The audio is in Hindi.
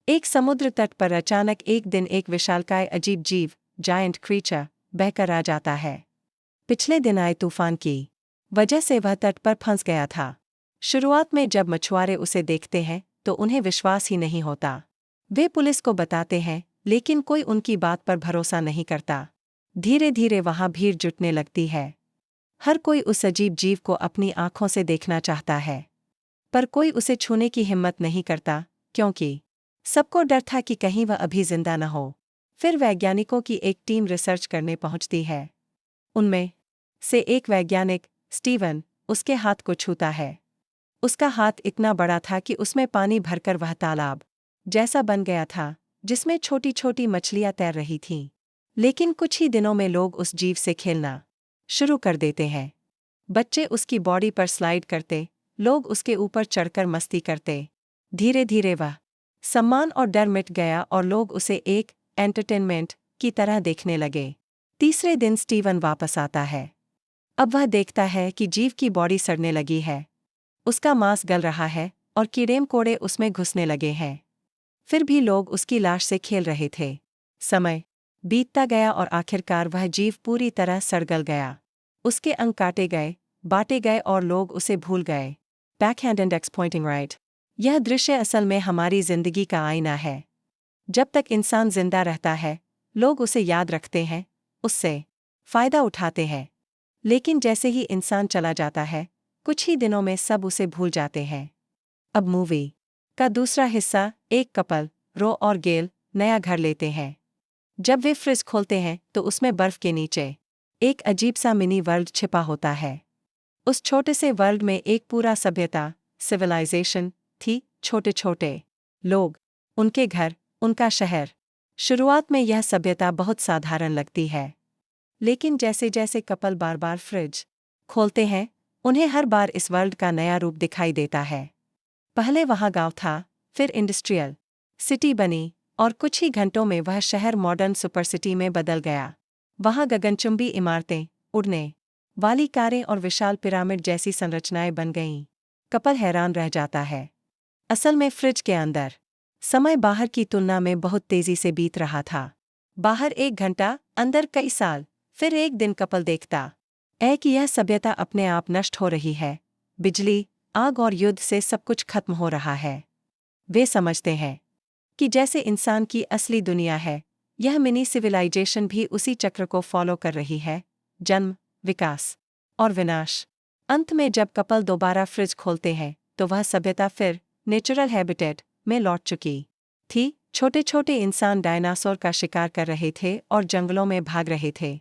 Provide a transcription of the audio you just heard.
एक समुद्र तट पर अचानक एक दिन एक विशालकाय अजीब जीव, जायंट क्रीचर, बहकर आ जाता है। पिछले दिन आए तूफान की वजह से वह तट पर फंस गया था। शुरुआत में जब मछुआरे उसे देखते हैं तो उन्हें विश्वास ही नहीं होता। वे पुलिस को बताते हैं, लेकिन कोई उनकी बात पर भरोसा नहीं करता। धीरे धीरे वहां भीड़ जुटने लगती है। हर कोई उस अजीब जीव को अपनी आंखों से देखना चाहता है, पर कोई उसे छूने की हिम्मत नहीं करता, क्योंकि सबको डर था कि कहीं वह अभी जिंदा न हो। फिर वैज्ञानिकों की एक टीम रिसर्च करने पहुंचती है। उनमें से एक वैज्ञानिक, स्टीवन, उसके हाथ को छूता है। उसका हाथ इतना बड़ा था कि उसमें पानी भरकर वह तालाब जैसा बन गया था, जिसमें छोटी छोटी मछलियां तैर रही थीं। लेकिन कुछ ही दिनों में लोग उस जीव से खेलना शुरू कर देते हैं। बच्चे उसकी बॉडी पर स्लाइड करते, लोग उसके ऊपर चढ़कर मस्ती करते। धीरे धीरे वह सम्मान और डर मिट गया और लोग उसे एक एंटरटेनमेंट की तरह देखने लगे। तीसरे दिन स्टीवन वापस आता है। अब वह देखता है कि जीव की बॉडी सड़ने लगी है, उसका मांस गल रहा है और कीड़े मकोड़े उसमें घुसने लगे हैं। फिर भी लोग उसकी लाश से खेल रहे थे। समय बीतता गया और आखिरकार वह जीव पूरी तरह सड़ गल गया। उसके अंग काटे गए, बांटे गए और लोग उसे भूल गए। Backhand index pointing right. यह दृश्य असल में हमारी जिंदगी का आईना है। जब तक इंसान जिंदा रहता है, लोग उसे याद रखते हैं, उससे फायदा उठाते हैं। लेकिन जैसे ही इंसान चला जाता है, कुछ ही दिनों में सब उसे भूल जाते हैं। अब मूवी का दूसरा हिस्सा, एक कपल, रो और गेल, नया घर लेते हैं। जब वे फ्रिज खोलते हैं तो उसमें बर्फ के नीचे एक अजीब सा मिनी वर्ल्ड छिपा होता है। उस छोटे से वर्ल्ड में एक पूरा सभ्यता, सिविलाइजेशन थी। छोटे छोटे लोग, उनके घर, उनका शहर। शुरुआत में यह सभ्यता बहुत साधारण लगती है, लेकिन जैसे जैसे कपल बार बार फ्रिज खोलते हैं, उन्हें हर बार इस वर्ल्ड का नया रूप दिखाई देता है। पहले वहां गांव था, फिर इंडस्ट्रियल सिटी बनी, और कुछ ही घंटों में वह शहर मॉडर्न सुपर सिटी में बदल गया। वहां गगनचुंबी इमारतें, उड़ने वाली कारें और विशाल पिरामिड जैसी संरचनाएं बन गईं। कपल हैरान रह जाता है। असल में फ्रिज के अंदर समय बाहर की तुलना में बहुत तेजी से बीत रहा था। बाहर 1 घंटा, अंदर कई साल। फिर एक दिन कपल देखता है कि यह सभ्यता अपने आप नष्ट हो रही है। बिजली, आग और युद्ध से सब कुछ खत्म हो रहा है। वे समझते हैं कि जैसे इंसान की असली दुनिया है, यह मिनी सिविलाइजेशन भी उसी चक्र को फॉलो कर रही है, जन्म, विकास और विनाश। अंत में जब कपल दोबारा फ्रिज खोलते हैं तो वह सभ्यता फिर नेचुरल हैबिटेट में लौट चुकी थी। छोटे छोटे इंसान डायनासोर का शिकार कर रहे थे और जंगलों में भाग रहे थे।